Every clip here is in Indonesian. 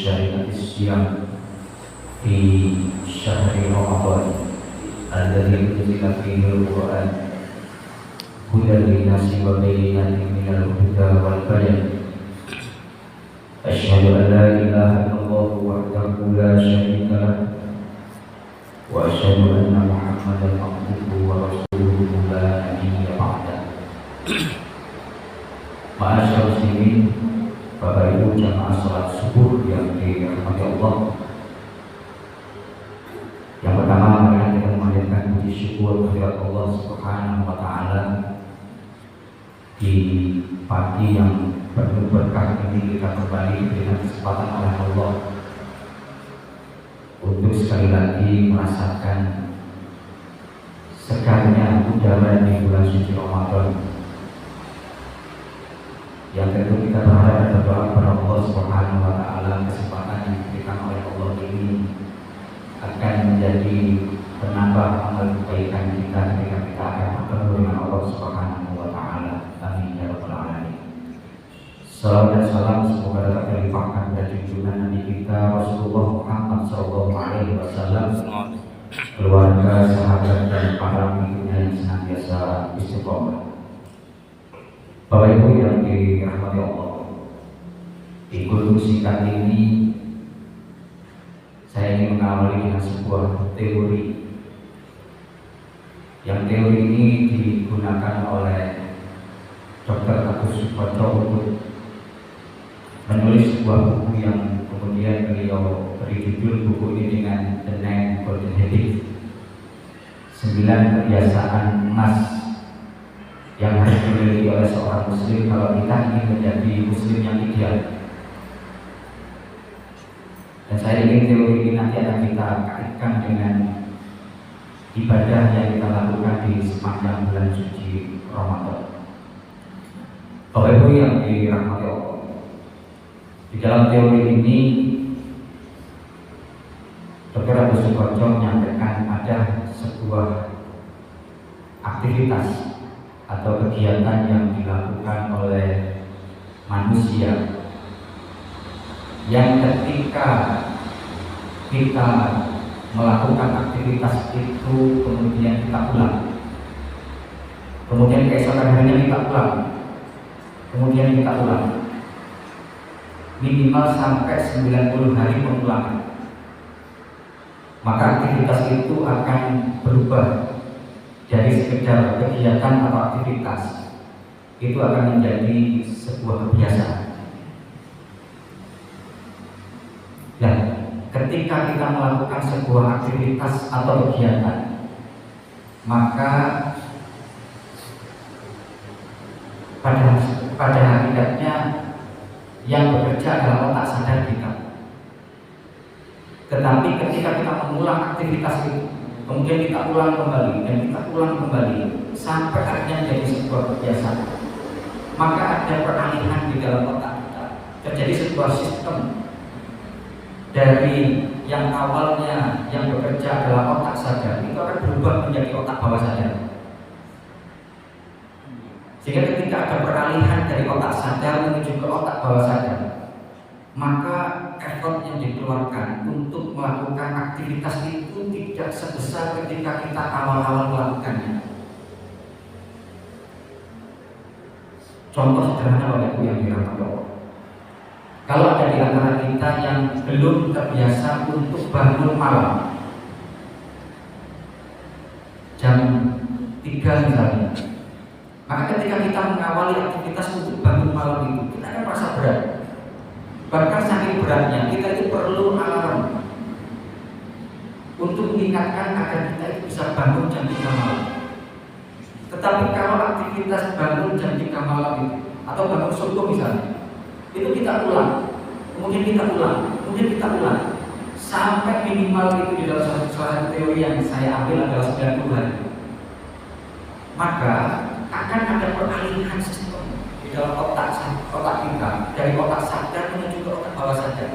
syariat Islam fi syahri Ramadan alladzi unzila fihi al-Qur'an hudan lin-nasi wa bayyinatin minal huda wal bayan. Asyhadu an la ilaha illallah wahdahu la syarika lah wa asyhadu anna Muhammadan abduhu wa rasuluhu la nabiyya ba'dah. Ma'asyar muslimin, Bapak Ibu jamaah salat subuh yang dirahmati Allah. Yang pertama, marilah kita memanjatkan puji syukur kehadirat Allah Subhanahu wa taala di pagi yang penuh berkah ini. Kita kembali dengan kesempatan oleh Allah untuk sekali lagi merasakan segarnya udara di bulan suci Ramadan. Yang tentu kita berharap dan berdoa kepada Allah Subhanahu wa taala kesempatan yang diberikan oleh Allah ini akan menjadi penambah amal kebaikan kita ketika kita akan bertemu dengan Allah Subhanahu wa taala. Amin ya rabbal alamin. Salam dan salam semoga dapat terlimpahkan pada junjungan Nabi kita Rasulullah Muhammad SAW, keluarga, sahabat dan para pengikutnya yang senantiasa istiqomah. Bapak Ibu yang dirahmati Allah, di kultum singkat ini saya ingin mengawali dengan sebuah teori. Yang teori ini digunakan oleh Dr. Agus Sukoco untuk menulis sebuah buku yang kemudian beliau beri judul buku ini dengan The 9 Golden Habits, 9 kebiasaan emas yang harus dimiliki oleh seorang muslim kalau kita ingin menjadi muslim yang ideal. Dan saya ingin teori ini nanti akan kita kaitkan dengan ibadah yang kita lakukan di sepanjang bulan suci Ramadan. Bapak Ibu yang dirahmati Allah, di dalam teori ini Dr. Agus Sukoco menyampaikan ada sebuah aktivitas atau kegiatan yang dilakukan oleh manusia yang ketika kita melakukan aktivitas itu kemudian kita pulang, kemudian keesokan harinya kita pulang, kemudian kita ulang, minimal sampai 90 hari pengulangan, maka aktivitas itu akan berubah dari sekedar kegiatan atau aktivitas, itu akan menjadi sebuah kebiasaan. Dan ketika kita melakukan sebuah aktivitas atau kegiatan, maka pada hakikatnya yang bekerja adalah otak sadar kita. Tetapi ketika kita mengulang aktivitas itu, kemudian kita ulang kembali dan kita ulang kembali sampai akhirnya menjadi sebuah kebiasaan, maka ada peralihan di dalam otak kita. Terjadi sebuah sistem dari yang awalnya yang bekerja adalah otak sadar, itu akan berubah menjadi otak bawah sadar. Sehingga ketika ada peralihan dari otak sadar menuju ke otak bawah sadar, maka effort yang dikeluarkan untuk melakukan aktivitas itu tidak sebesar ketika kita awal-awal melakukannya. Contoh sederhana Bapak Ibu yang dirahmati Allah, kalau ada di antara kita yang belum terbiasa untuk bangun malam jam 3 misalnya, maka ketika kita mengawali aktivitas untuk bangun malam itu, kita akan merasa berat. Bahkan saking beratnya, kita itu perlu alarm untuk mengingatkan agar kita itu bisa bangun jam 3 malam. Tetapi kalau aktivitas bangun jam 3 malam itu, atau bangun subuh misalnya, itu kita ulang, kemudian kita ulang, kemudian kita ulang, sampai minimal itu di dalam salah satu teori yang saya ambil adalah 90 hari. Maka akan ada peralihan sistem di dalam otak kita, dari otak sadar menuju ke otak bawah sadar.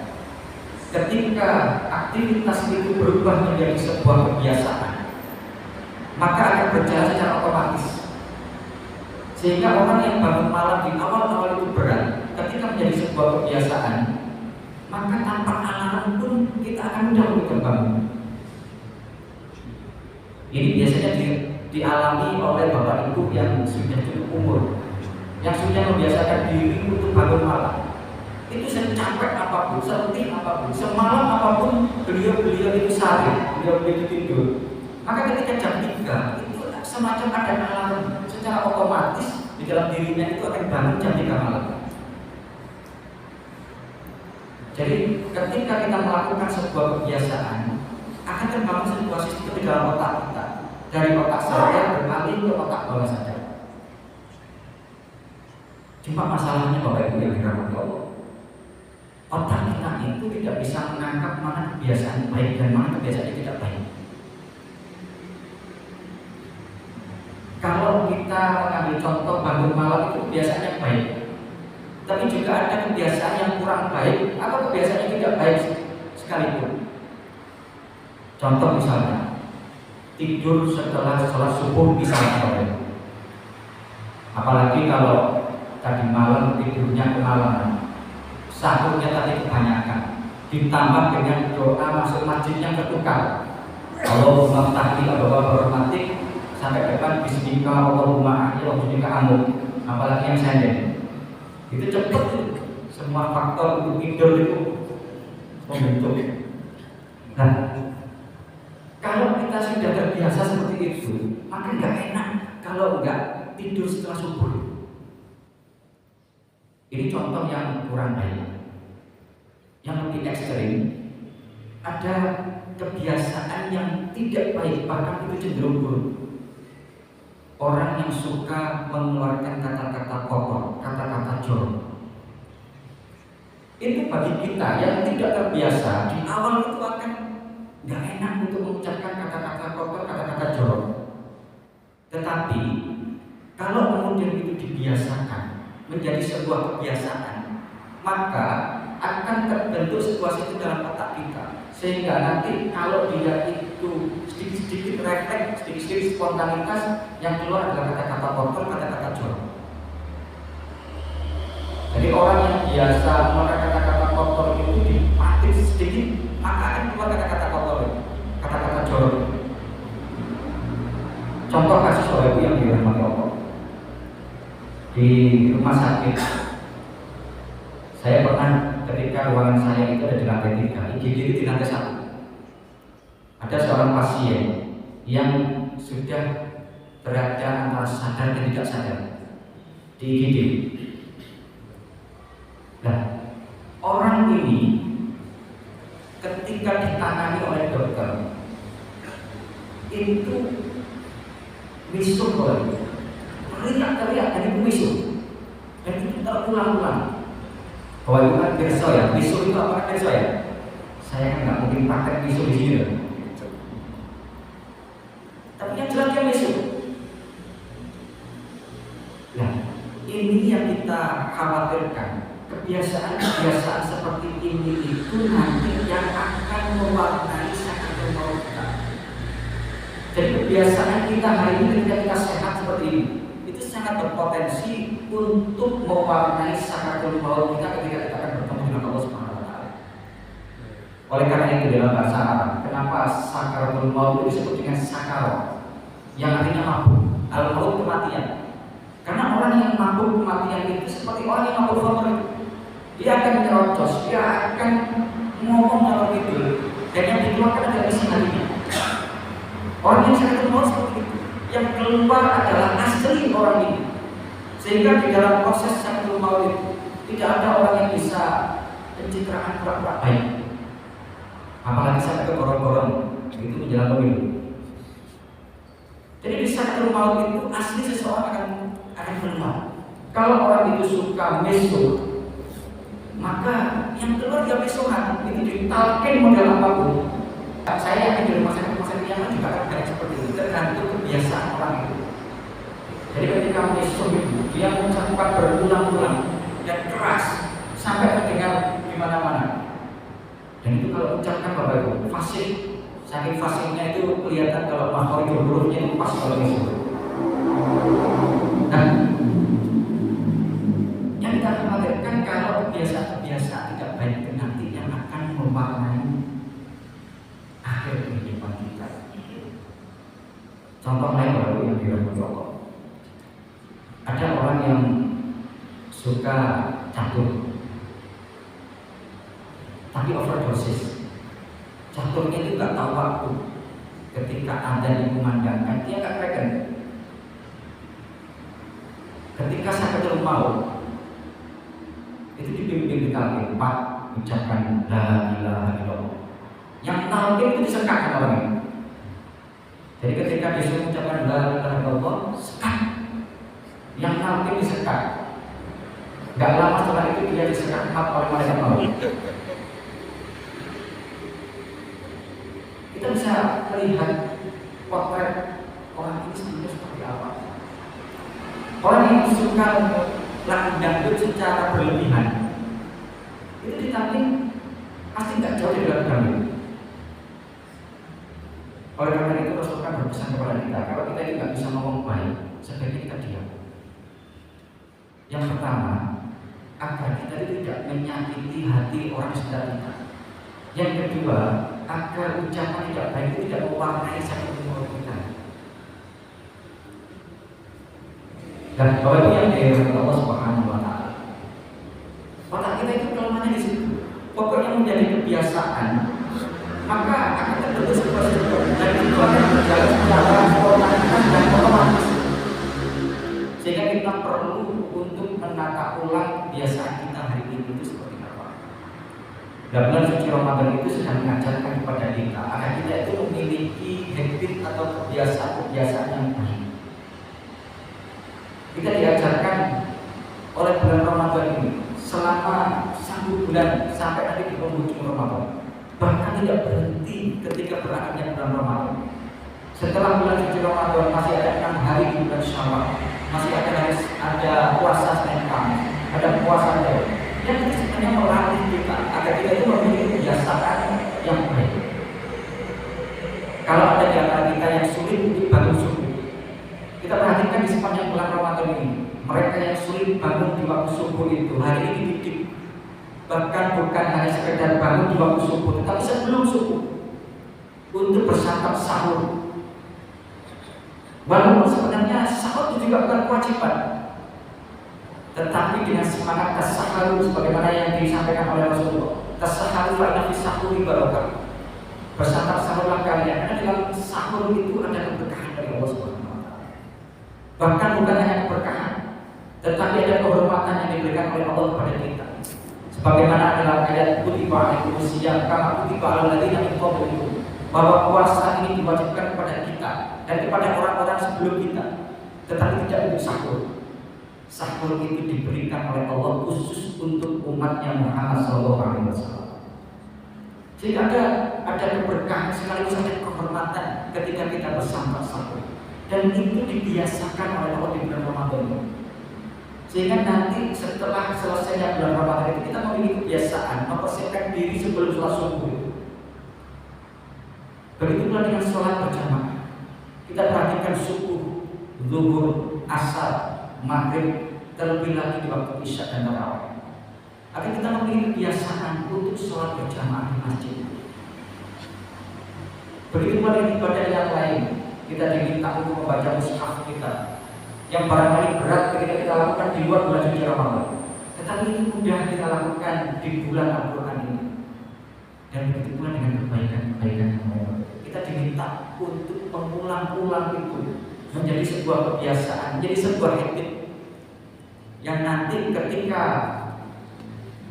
Ketika aktivitas itu berubah menjadi sebuah kebiasaan, maka akan berjalan secara otomatis. Sehingga orang yang bangun malam di awal-awal itu berat, ketika menjadi sebuah kebiasaan, maka tanpa kita akan mudah untuk terbangun. Ini biasanya dialami oleh bapak ibu yang sudah cukup umur, yang sudah membiasakan diri untuk bangun malam. Itu secapek apapun, seletih apapun, semalam apapun beliau itu sehari, beliau itu tidur. Maka ketika jam 3 itu semacam ada alarm secara otomatis di dalam dirinya itu akan bangun jam 3 malam. Jadi ketika kita melakukan sebuah kebiasaan, akan terbangun sebuah sistem di dalam otak kita. Dari otak sadar beralih ke otak bawah sadar. Cuma masalahnya Bapak Ibu yang dirahmati Allah, otak kita itu tidak bisa menangkap mana kebiasaan baik dan mana kebiasaan yang tidak baik. Kalau kita mengambil contoh bangun malam itu kebiasaan yang baik, tapi juga ada kebiasaan yang kurang baik atau kebiasaan yang tidak baik sekalipun. Contoh misalnya, tidur setelah sholat subuh misalnya. Apalagi kalau tadi malam tidurnya kemalaman, sahurnya tadi kebanyakan, ditambah dengan doa masuk masjidnya ketukar. Allahumma ftahli abwaaba rahmatik sampai depan bismika Allahumma ahyi wa bismika amut. Apalagi yang pendek. Itu cepat semua faktor untuk tidur itu membentuk. Nah, kalau kita sudah terbiasa seperti itu, maka nggak enak kalau nggak tidur setelah subuh. Ini contoh yang kurang baik. Yang lebih ekstrim, ada kebiasaan yang tidak baik, bahkan itu cenderung buruk. Orang yang suka mengeluarkan kata-kata kotor, kata-kata jorok. Itu bagi kita yang tidak terbiasa, di awal itu akan nggak enak untuk mengucapkan kata-kata kotor, kata-kata jorok. Tetapi kalau kemudian itu dibiasakan menjadi sebuah kebiasaan, maka akan terbentuk sebuah sistem dalam otak kita, sehingga nanti kalau dia itu sedikit-sedikit refleks, sedikit-sedikit spontanitas, yang keluar adalah kata-kata kotor, kata-kata jorok. Jadi orang yang biasa mengeluarkan kata-kata kotor itu dipatik sedikit, maka akan keluar kata-kata kotor, kata-kata jorok. Contoh kasus Bapak Ibu yang dirahmati Allah, di rumah sakit, saya pernah ketika ruangan saya itu ada di lantai 3, IGD itu di lantai 1. Ada seorang pasien yang sudah berada antara sadar dan tidak sadar di IGD. Nah, orang ini ketika ditangani oleh dokter itu misuh oleh teriak dan itu misuh, dan itu terulang-ulang. Bahwa itu kan pirsa ya, misuh itu apa pirsa ya? Saya kan nggak mungkin pakai misuh di sini. Tapi yang jelas dia misuh. Nah, ini yang kita khawatirkan. Kebiasaan-kebiasaan seperti ini itu nanti yang akan mewarnai sakaratul maut kita. Jadi kebiasaan kita hari ini ketika kita sehat seperti ini, itu sangat berpotensi untuk mewarnai sakaratul maut kita ketika kita akan bertemu dengan Allah Subhanahu wa taala. Oleh karena itu dalam bahasa Arab, kenapa sakaratul maut disebut dengan sakar, yang artinya mabuk, al-maut kematian. Karena orang yang mabuk kematian itu seperti orang yang mabuk khamr itu. Dia akan nyerocos, dia akan ngomong dalam itu, dan yang dikeluarkan adalah isi hatinya. Orang yang sakaratul maut seperti itu, yang keluar adalah asli orang ini. Sehingga di dalam proses sakaratul maut itu tidak ada orang yang bisa pencitraan pura-pura baik. Apalagi sampai ke gorong-gorong itu menjelang pemilu. Jadi di sakaratul maut itu asli seseorang akan keluar. Kalau orang itu suka mesum, maka yang keluar dia mesuhan, itu ditalkin model apapun. Saya yakin di rumah sakit yang lain juga akan kayak seperti itu, tergantung kebiasaan orang itu. Jadi ketika mesum itu, dia mengucapkan berulang-ulang dan keras sampai terdengar di mana-mana. Dan itu kalau ucapkan Bapak Ibu, fasih, saking fasihnya itu kelihatan kalau makhluk hurufnya itu pas kalau mesum. Nah, yang kita khawatirkan kalau kebiasaan-kebiasaan tidak baik itu nanti yang akan mewarnai Contoh lain baru yang dirahmati Allah. Ada orang yang suka catur, tapi overdosis. Caturnya itu nggak tahu waktu. Ketika adzan dikumandangkan, dia nggak pegang. Ketika sakaratul maut, itu dibimbing di talqin, Pak, ucapkan la ilaha illallah. Yang talqin itu disekakkan orangnya. Jadi ketika disuruh ucapkan la ilaha illallah, sekat. Yang talqin disekat. Gak lama setelah itu dia disekat oleh malaikat maut. Kita bisa melihat potret orang ini sebenarnya seperti apa. Orang yang suka lagu dangdut secara berlebihan, itu ditalqin pasti nggak jauh dari lagu dangdut. Oleh karena itu Rasulullah berpesan kepada kita, kalau kita ini nggak bisa ngomong baik, sebaiknya kita diam. Yang pertama, agar kita tidak menyakiti hati orang sekitar kita. Yang kedua, agar ucapan tidak baik itu tidak mewarnai sakit mulut kita. Dan bahwa itu yang dirahmati Allah Subhanahu wa Ta'ala. Otak kita itu kelemahannya di situ. Pokoknya menjadi kebiasaan, maka akan terbentuk sebuah struktur dan itu akan berjalan secara spontan dan otomatis. Sehingga kita perlu untuk menata ulang kebiasaan kita hari ini itu seperti apa. Dan bulan suci Ramadan itu sedang mengajarkan kepada kita agar kita itu memiliki habit atau kebiasaan-kebiasaan yang baik. Kita diajarkan oleh bulan Ramadan ini selama 1 bulan sampai nanti di penghujung Ramadan. Bahkan tidak berhenti ketika berakhirnya bulan Ramadan. Setelah bulan suci Ramadan masih ada 6 hari di bulan Syawal, masih ada puasa Senin Kamis, ada puasa Daud. Yang itu sebenarnya melatih kita agar kita itu memiliki kebiasaan yang baik. Kalau ada di antara kita yang sulit untuk bangun subuh, kita perhatikan di sepanjang bulan Ramadan ini, mereka yang sulit bangun di waktu subuh itu hari ini dididik. Bahkan bukan hanya sekedar bangun di waktu subuh, tetapi sebelum subuh untuk bersantap sahur. Walaupun sebenarnya sahur itu juga bukan kewajiban, tetapi dengan semangat tasaharu sebagaimana yang disampaikan oleh Rasulullah, tasaharu fa inna fi sahuri barokah. Bersantap sahurlah kalian, karena dalam sahur itu ada keberkahan dari Allah Subhanahu wa Ta'ala. Bahkan bukan hanya keberkahan, tetapi ada kehormatan yang diberikan oleh Allah kepada kita. Sebagaimana dalam ayat kutiba alaikumus syiyam kama kutiba alal ladzina min qablikum, bahwa puasa ini diwajibkan kepada kita dan kepada orang-orang sebelum kita, tetapi tidak untuk sahur. Sahur itu diberikan oleh Allah khusus untuk umatnya Muhammad SAW. Sehingga ada keberkahan sekaligus ada kehormatan ketika kita bersantap sahur, dan itu dibiasakan oleh Allah di bulan Ramadan. Sehingga nanti setelah selesainya bulan Ramadan itu kita memiliki kebiasaan mempersiapkan diri sebelum sholat subuh. Begitu pula dengan sholat berjamaah. Kita perhatikan subuh, zuhur, asar, maghrib, terlebih lagi di waktu isya dan tarawih. Agar kita memiliki kebiasaan untuk sholat berjamaah di masjid. Begitu pula dengan ibadah yang lain, kita diminta untuk membaca mushaf kita, yang barangkali berat ketika kita lakukan di luar bulan suci Ramadan, tetapi ini mudah kita lakukan di bulan Al-Quran ini. Dan begitu pula dengan kebaikan-kebaikan yang lain, kita diminta untuk mengulang-ulang itu menjadi sebuah kebiasaan, menjadi sebuah habit yang nanti ketika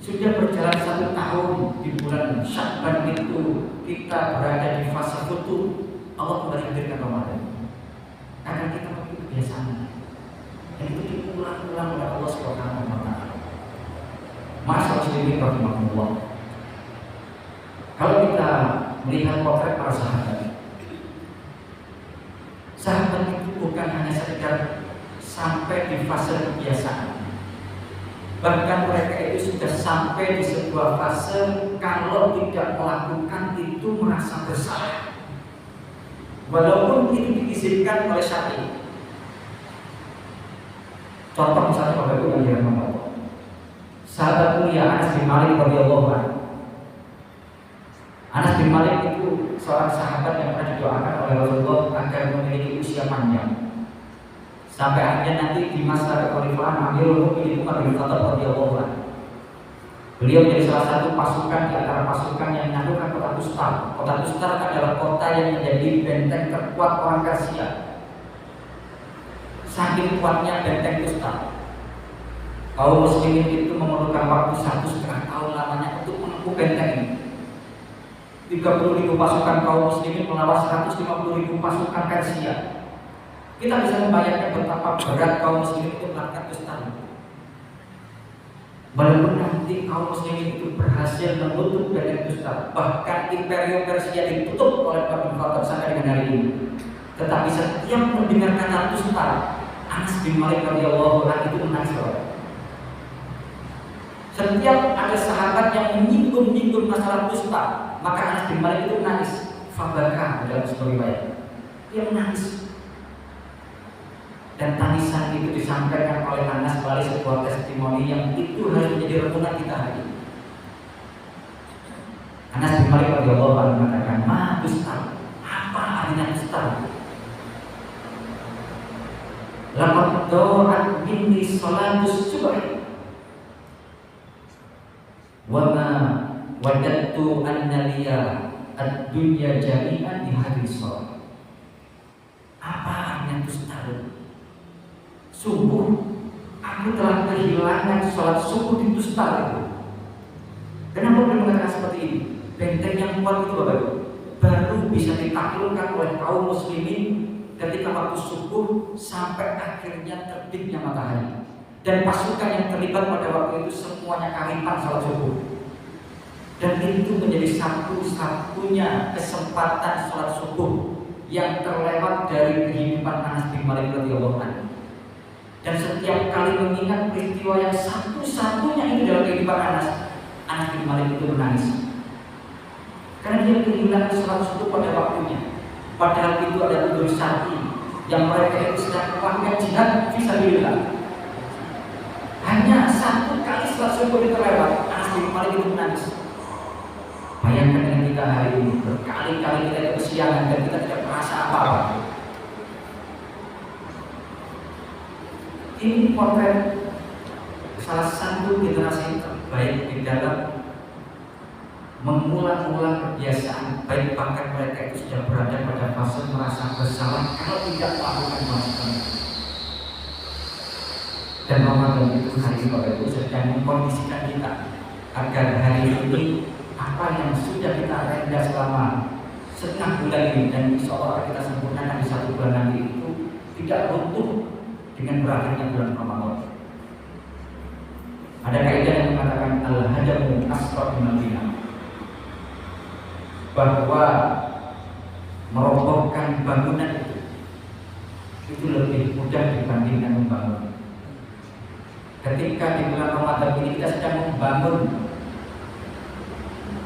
sudah berjalan 1 tahun di bulan Sya'ban itu kita berada di fase futur, Allah kembali hadirkan Ramadan karena kita memiliki kebiasaan. Dan itu diulang-ulang oleh Allah Subhanahu wa Ta'ala. Masa muslimin rahimahullah, kalau kita melihat potret para sahabat itu bukan hanya sekedar sampai di fase kebiasaan, bahkan mereka itu sudah sampai di sebuah fase kalau tidak melakukan itu merasa bersalah, walaupun itu diizinkan oleh syariat. Contoh misalnya Bapak Ibu yang dirahmati Allah, sahabat mulia Anas bin Malik radhiyallahu anhu, Anas bin Malik itu seorang sahabat yang pernah didoakan oleh Rasulullah agar memiliki usia panjang. Sampai akhirnya nanti di masa kekhalifahan Amirul Mukminin Umar bin Khattab radhiyallahu anhu, beliau menjadi salah satu pasukan di antara pasukan yang menaklukkan kota Tustar. Kota Tustar adalah kota yang menjadi benteng terkuat orang Persia. Saking kuatnya benteng Tustar, kaum muslimin itu memerlukan waktu 1,5 tahun lamanya untuk menempuh benteng ini. 30.000 pasukan kaum muslimin melawan 150.000 pasukan Persia. Kita bisa membayangkan betapa berat kaum muslimin itu melakukan Tustar. Walaupun nanti kaum muslimin itu berhasil menutup benteng Tustar, bahkan imperium Persia ditutup oleh Bani Khattab sampai dengan hari ini, tetapi setiap mendengar kata Tustar, Anas bin Malik radhiyallahu anhu itu menangis. Setiap ada sahabat yang menyinggung masalah Tustar, maka Anas bin Malik itu menangis. Fabaka dalam sebuah riwayat, dia menangis. Dan tangisan itu disampaikan oleh Anas melalui sebuah testimoni yang itu harus menjadi renungan kita hari ini. Anas bin Malik radhiyallahu anhu mengatakan, "Ma Tustar, apa artinya Tustar? Laqad do'at minni sholatus subh wa ma wajadtu anna liya ad-dunya jami'an di hadis sholat." Apa artinya Tustar? Subuh, aku telah kehilangan sholat subuh di Tustar itu. Kenapa beliau mengatakan seperti ini? Benteng yang kuat itu baru bisa ditaklukkan oleh kaum muslimin ketika waktu subuh sampai akhirnya terbitnya matahari. Dan pasukan yang terlibat pada waktu itu semuanya kalipan sholat subuh. Dan itu menjadi satu-satunya kesempatan sholat subuh yang terlewat dari kehidupan Anas bin Malik radhiyallahu anhu. Dan setiap kali mengingat peristiwa yang satu-satunya ini dalam kehidupan Anas bin Malik itu menangis. Karena dia kehilangan sholat subuh pada waktunya. Padahal itu adalah udur syar'i yang mereka itu sedang melakukan jihad fisabilillah. Hanya satu kali sholat subuh itu terlewat, Anas bin Malik itu menangis. Bayangkan dengan kita hari ini, berkali-kali kita kesiangan dan kita tidak merasa apa-apa. Ini potret salah satu generasi terbaik di dalam mengulang-ulang kebiasaan, baik bahkan mereka itu sudah berada pada fase merasa bersalah kalau tidak melakukan kewajiban. Dan Ramadan itu hari ini sedang mengkondisikan kita agar hari ini apa yang sudah kita renda selama setengah bulan ini dan insya Allah kita sempurnakan di 1 bulan nanti itu tidak runtuh dengan berakhirnya bulan Ramadan. Ada kaidah yang mengatakan al-hadamu asraf minal bina, bahwa merobohkan bangunan itu lebih mudah dibandingkan membangun. Ketika di bulan Ramadan ini kita sedang membangun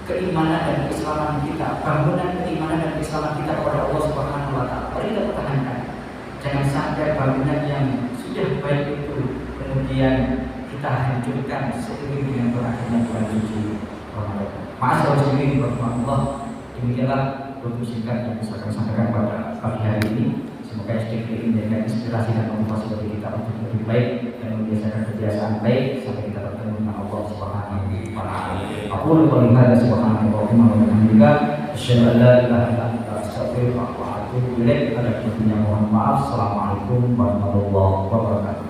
keimanan dan keislaman kita, bangunan keimanan dan keislaman kita kepada Allah Subhanahu wa taala. Mari kita pertahankan. Jangan sampai bangunan yang sudah baik itu kemudian kita hancurkan seiring dengan berakhirnya bulan suci Ramadan. Ma'asyiral muslimin rahimakumullah, demikianlah untuk singkat yang bisa kami sampaikan pada pagi hari ini. Semoga SDK ini menjadikan inspirasi dan motivasi bagi kita untuk lebih baik dan membiasakan kebiasaan baik sampai kita bertemu dengan Allah Subhanahu wa taala. Aku qouli hadza subhanallahi wa bihamdihi asyhadu an la ilaha illa anta astaghfiruka wa atubu ilaik. Mohon maaf. Assalamualaikum warahmatullahi wabarakatuh.